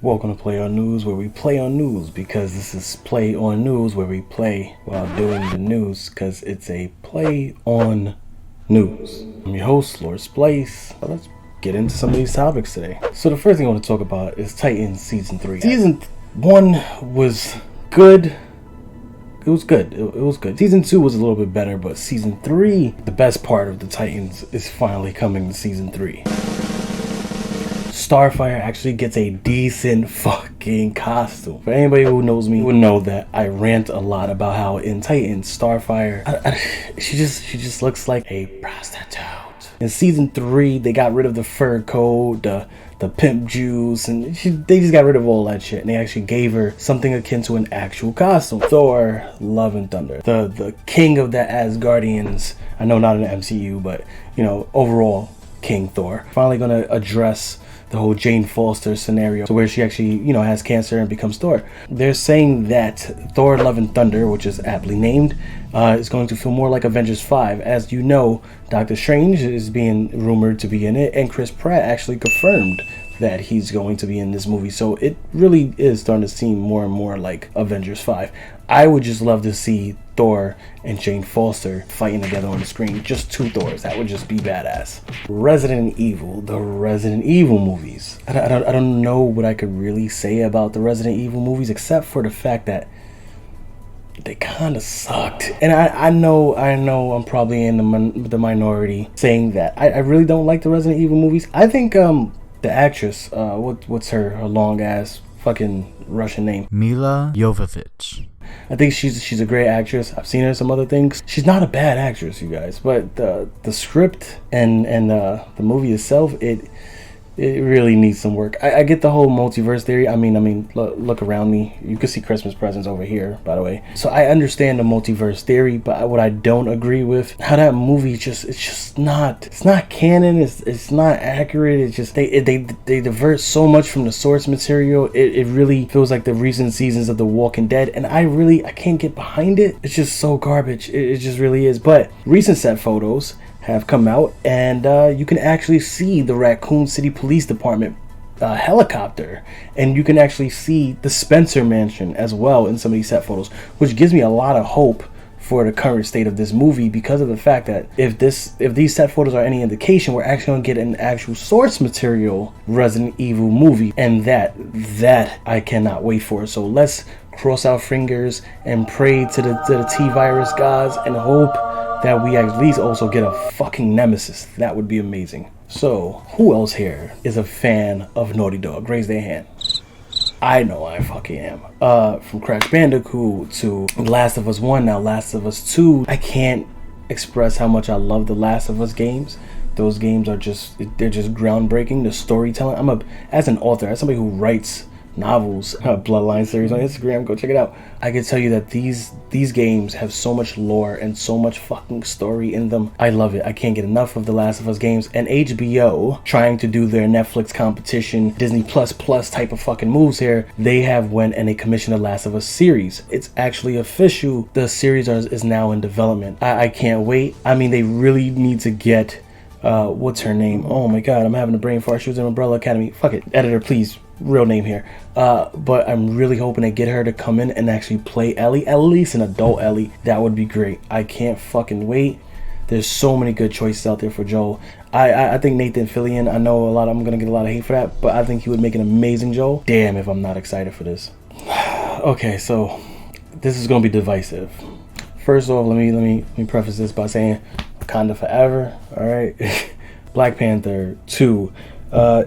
Welcome to Play on News, where we play on news, because this is Play on News, where we play while doing the news, because it's a play on news. I'm your host, LordSplice. Let's get into some of these topics today. So the first thing I want to talk about is Titans Season 3. Season 1 was good. It was good. It was good. Season 2 was a little bit better, but Season 3, the best part of the Titans, is finally coming to Season 3. Starfire actually gets a decent fucking costume. For anybody who knows me would know that I rant a lot about how in Titans, Starfire, she just looks like a prostitute. In Season 3, they got rid of the fur coat, the pimp juice, and they just got rid of all that shit, and they actually gave her something akin to an actual costume. Thor, Love and Thunder, the king of the Asgardians. I know not in the MCU, but you know, overall King Thor. Finally gonna address the whole Jane Foster scenario, to where she actually, you know, has cancer and becomes Thor. They're saying that Thor Love and Thunder, which is aptly named, is going to feel more like Avengers 5. As you know, Doctor Strange is being rumored to be in it, and Chris Pratt actually confirmed that he's going to be in this movie. So it really is starting to seem more and more like Avengers 5. I would just love to see Thor and Jane Foster fighting together on the screen. Just two Thors. That would just be badass. Resident Evil. The Resident Evil movies. I don't know what I could really say about the Resident Evil movies, except for the fact that they kind of sucked. And I know I'm probably in the minority saying that. I really don't like the Resident Evil movies. I think the actress, what's her long ass fucking Russian name? Mila Jovovich. I think she's a great actress. I've seen her in some other things. She's not a bad actress, you guys. But the script and the movie itself, it really needs some work. I get the whole multiverse theory. I mean, look around me. You can see Christmas presents over here, by the way. So I understand the multiverse theory, but what I don't agree with, how that movie it's not canon. It's not accurate. It's just they divert so much from the source material. It really feels like the recent seasons of The Walking Dead, and I can't get behind it. It's just so garbage. It just really is. But recent set photos have come out, and you can actually see the Raccoon City Police Department helicopter, and you can actually see the Spencer Mansion as well in some of these set photos, which gives me a lot of hope for the current state of this movie, because of the fact that if these set photos are any indication, we're actually going to get an actual source material Resident Evil movie, and that I cannot wait for. So let's cross our fingers and pray to the T-virus gods and hope that we at least also get a fucking nemesis. That would be amazing. So, who else here is a fan of Naughty Dog? Raise their hand. I know I fucking am. From Crash Bandicoot to Last of Us 1, now Last of Us 2. I can't express how much I love the Last of Us games. Those games are they're just groundbreaking. The storytelling. As an author, as somebody who writes novels, Bloodline series on Instagram, go check it out. I can tell you that these games have so much lore and so much fucking story in them. I love it. I can't get enough of the Last of Us games. And HBO, trying to do their Netflix competition, Disney plus type of fucking moves here, they have went and they commissioned the Last of Us series. It's actually official. The series is now in development. I can't wait. I mean, they really need to get what's her name? Oh my god, I'm having a brain fart. She was in Umbrella Academy. Fuck it. Editor, please. Real name here. But I'm really hoping to get her to come in and actually play Ellie, at least an adult Ellie. That would be great. I can't fucking wait. There's so many good choices out there for Joel. I think Nathan Fillion, I know I'm gonna get a lot of hate for that, but I think he would make an amazing Joel. Damn if I'm not excited for this. Okay, so this is gonna be divisive. First off, let me preface this by saying Wakanda forever. Alright. Black Panther 2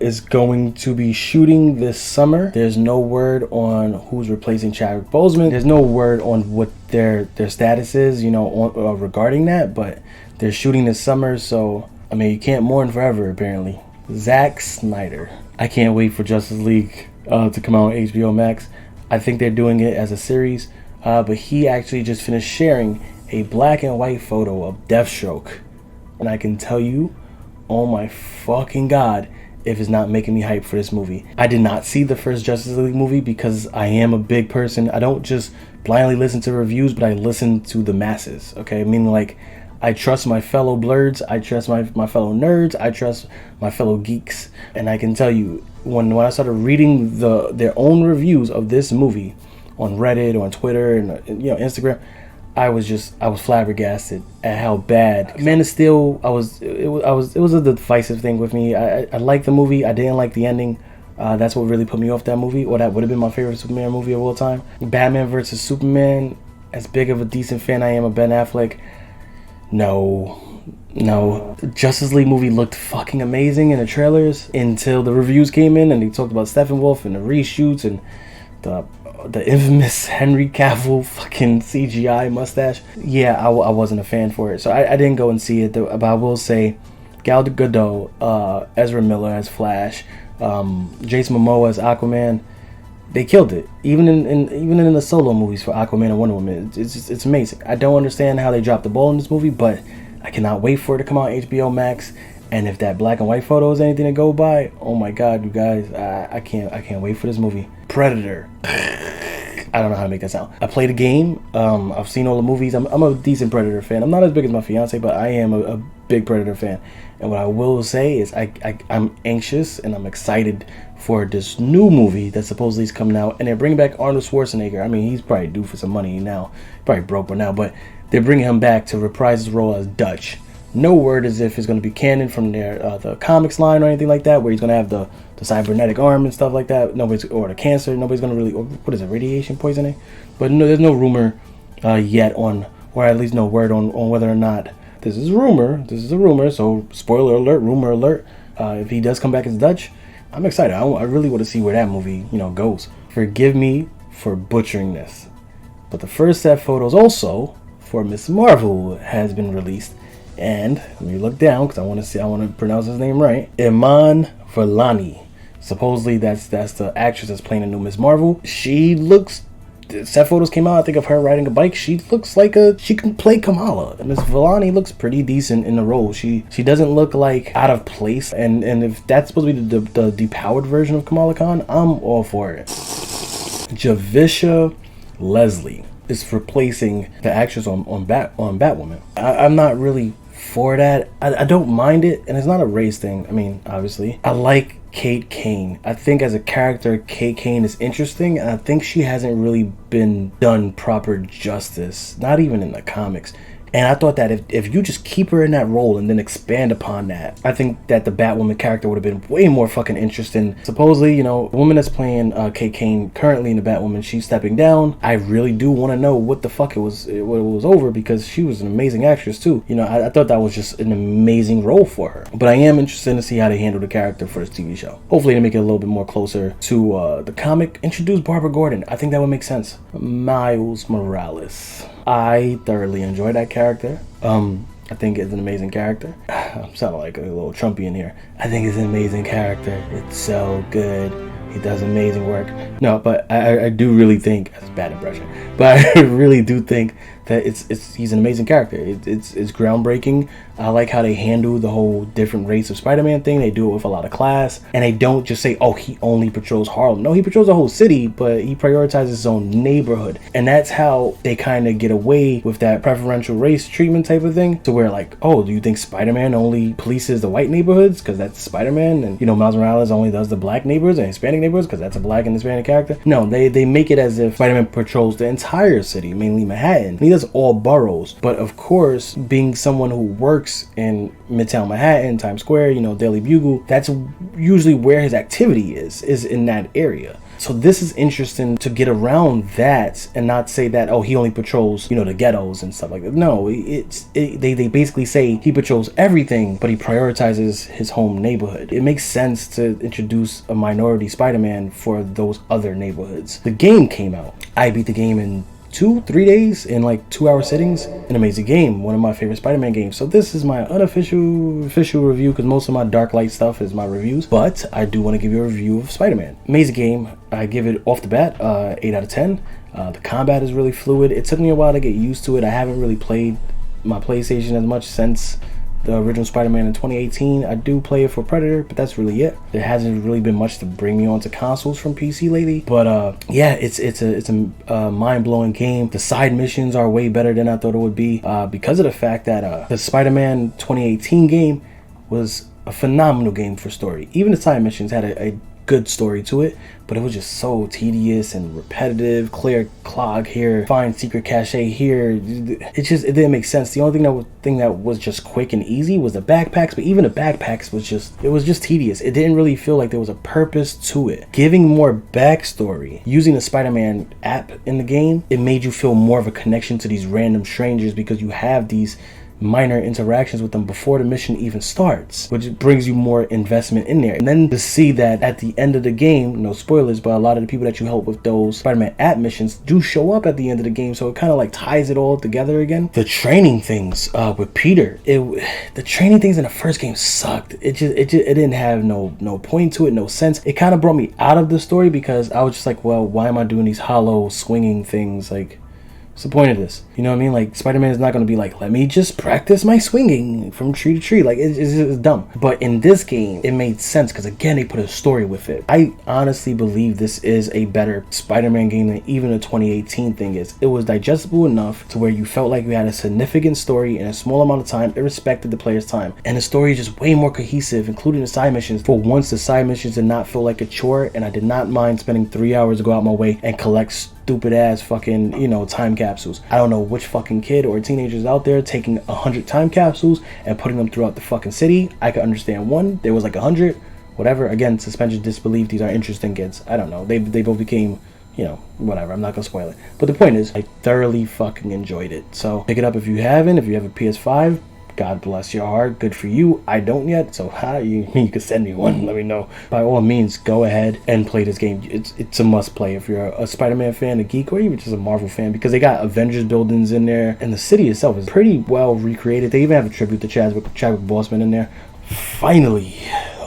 is going to be shooting this summer. There's no word on who's replacing Chadwick Boseman. There's no word on what their status is, you know, regarding that, but they're shooting this summer, so I mean, you can't mourn forever, apparently. Zack Snyder. I can't wait for Justice League to come out on HBO Max. I think they're doing it as a series, but he actually just finished sharing a black and white photo of Deathstroke, and I can tell you, oh my fucking god, if it's not making me hype for this movie. I did not see the first Justice League movie because I am a big person. I don't just blindly listen to reviews, but I listen to the masses, okay? Meaning, like, I trust my fellow blurs, I trust my fellow nerds, I trust my fellow geeks. And I can tell you, when I started reading their own reviews of this movie on Reddit, on Twitter, and Instagram, I was flabbergasted at how bad Man of Steel. It was a divisive thing with me. I liked the movie. I didn't like the ending. That's what really put me off that movie, or that would have been my favorite Superman movie of all time. Batman versus Superman. As big of a decent fan I am of Ben Affleck, no. The Justice League movie looked fucking amazing in the trailers until the reviews came in and they talked about Steppenwolf and the reshoots and the infamous Henry Cavill fucking CGI mustache. Yeah, I wasn't a fan for it, so I didn't go and see it. But I will say, Gal Gadot, Ezra Miller as Flash, Jason Momoa as Aquaman, they killed it. Even in the solo movies for Aquaman and Wonder Woman, it's amazing. I don't understand how they dropped the ball in this movie, but I cannot wait for it to come out on HBO Max. And if that black and white photo is anything to go by, oh my god, you guys, I can't wait for this movie. Predator. I don't know how to make that sound. I played a game. I've seen all the movies. I'm a decent Predator fan. I'm not as big as my fiance, but I am a big Predator fan. And what I will say is I'm anxious and I'm excited for this new movie that supposedly is coming out. And they're bringing back Arnold Schwarzenegger. I mean, he's probably due for some money now. Probably broke by now, but they're bringing him back to reprise his role as Dutch. No word as if it's going to be canon from the comics line or anything like that, where he's going to have the cybernetic arm and stuff like that. Or the cancer. Nobody's going to really, what is it, radiation poisoning? But no, there's no rumor yet on, or at least no word on whether or not this is a rumor. This is a rumor, so spoiler alert, rumor alert. If he does come back as Dutch, I'm excited. I really want to see where that movie, goes. Forgive me for butchering this, but the first set of photos also for Miss Marvel has been released. And let me look down because I want to pronounce his name right. Iman Vellani. Supposedly that's the actress that's playing the new Miss Marvel. She looks. Set photos came out, I think, of her riding a bike. She looks like she can play Kamala. Miss Vellani looks pretty decent in the role. She doesn't look like out of place. And if that's supposed to be the depowered version of Kamala Khan, I'm all for it. Javisha Leslie is replacing the actress on Batwoman. I'm not really for that. I don't mind it, and it's not a race thing. I mean, obviously, I like Kate Kane. I think as a character, Kate Kane is interesting, and I think she hasn't really been done proper justice, not even in the comics. And I thought that if you just keep her in that role and then expand upon that, I think that the Batwoman character would have been way more fucking interesting. Supposedly, the woman that's playing Kate Kane currently in the Batwoman, she's stepping down. I really do want to know what the fuck it was over, because she was an amazing actress too. I thought that was just an amazing role for her. But I am interested to see how they handle the character for this TV show. Hopefully they make it a little bit more closer to the comic. Introduce Barbara Gordon. I think that would make sense. Miles Morales. I thoroughly enjoy that character. I think it's an amazing character. I'm sounding like a little Trumpian here. I think it's an amazing character. It's so good. He does amazing work. No, but I do really think, that's a bad impression, but I really do think that he's an amazing character. It's groundbreaking. I like how they handle the whole different race of Spider-Man thing. They do it with a lot of class, and they don't just say, oh, he only patrols Harlem. No, he patrols the whole city, but he prioritizes his own neighborhood. And that's how they kind of get away with that preferential race treatment type of thing, to where like, oh, do you think Spider-Man only polices the white neighborhoods because that's Spider-Man, and Miles Morales only does the black neighborhoods and Hispanic neighborhoods because that's a black and Hispanic character? No, they make it as if Spider-Man patrols the entire city, mainly Manhattan. He does all boroughs, but of course, being someone who works in Midtown Manhattan, Times Square, Daily Bugle, that's usually where his activity is in that area. So this is interesting to get around that and not say that, oh, he only patrols, the ghettos and stuff like that. No, they basically say he patrols everything, but he prioritizes his home neighborhood. It makes sense to introduce a minority Spider-Man for those other neighborhoods. The game came out. I beat the game in 2-3 days in like 2-hour sittings. An amazing game, one of my favorite Spider-Man games. So this is my official review, because most of my Dark Light stuff is my reviews, but I do want to give you a review of Spider-Man. Amazing game. I give it off the bat 8 out of 10. The combat is really fluid. It took me a while to get used to it. I haven't really played my PlayStation as much since the original Spider-Man in 2018. I do play it for Predator, but that's really it. There hasn't really been much to bring me onto consoles from PC lately. But yeah, it's a mind-blowing game. The side missions are way better than I thought it would be, because of the fact that the Spider-Man 2018 game was a phenomenal game for story. Even the side missions had a good story to it, but it was just so tedious and repetitive. Clear clog here, find secret cache here. It didn't make sense. The only thing that was just quick and easy was the backpacks, but even the backpacks was just tedious. It didn't really feel like there was a purpose to it. Giving more backstory, using the SpiderMan app in the game, it made you feel more of a connection to these random strangers because you have these minor interactions with them before the mission even starts, which brings you more investment in there. And then to see that at the end of the game, no spoilers, but a lot of the people that you help with those Spider-Man app missions do show up at the end of the game, so it kind of like ties it all together again. The training things with Peter, the training things in the first game sucked. It didn't have no point to it, no sense. It kind of brought me out of the story because I was just like, well, why am I doing these hollow swinging things? Like, what's the point of this? You know what I mean? Like, Spider-Man is not going to be like, let me just practice my swinging from tree to tree. Like, it's dumb. But in this game, it made sense because, again, they put a story with it. I honestly believe this is a better Spider-Man game than even the 2018 thing is. It was digestible enough to where you felt like you had a significant story in a small amount of time, irrespective of the player's time. And the story is just way more cohesive, including the side missions. For once, the side missions did not feel like a chore, and I did not mind spending 3 hours to go out my way and collect stupid ass fucking, time capsules. I don't know which fucking kid or teenagers out there taking 100 time capsules and putting them throughout the fucking city. I could understand one. There was like 100, whatever. Again, suspension of disbelief. These are interesting kids. I don't know. They both became, whatever. I'm not gonna spoil it. But the point is, I thoroughly fucking enjoyed it. So pick it up if you haven't. If you have a PS5, God bless your heart. Good for you. I don't yet, so you could send me one. Let me know. By all means, go ahead and play this game. It's a must play if you're a Spider-Man fan, a geek, or even just a Marvel fan, because they got Avengers buildings in there, and the city itself is pretty well recreated. They even have a tribute to Chadwick Boseman in there. Finally,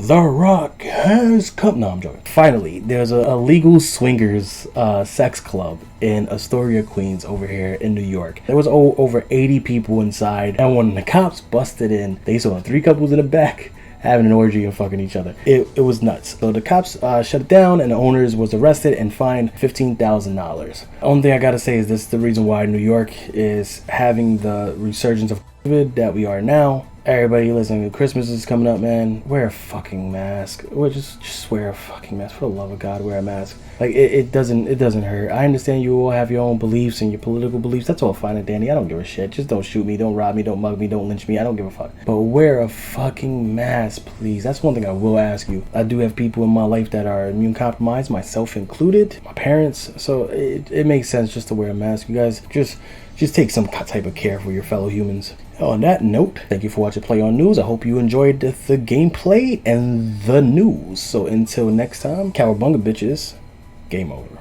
The Rock has come. No, I'm joking. Finally, there's a legal swingers sex club in Astoria, Queens, over here in New York. There was over 80 people inside, and when the cops busted in, they saw 3 couples in the back having an orgy and fucking each other. It was nuts. So the cops shut it down, and the owners was arrested and fined $15,000. Only thing I gotta say is this is the reason why New York is having the resurgence of COVID that we are now. Everybody listening, Christmas is coming up, man. Wear a fucking mask. Or just wear a fucking mask. For the love of God, wear a mask. Like, it doesn't hurt. I understand you all have your own beliefs and your political beliefs. That's all fine and dandy. I don't give a shit. Just don't shoot me, don't rob me, don't mug me, don't lynch me. I don't give a fuck. But wear a fucking mask, please. That's one thing I will ask you. I do have people in my life that are immune compromised, myself included, my parents. So it makes sense just to wear a mask. You guys just take some type of care for your fellow humans. On that note, thank you for watching Play On News. I hope you enjoyed the gameplay and the news. So until next time, cowabunga bitches, game over.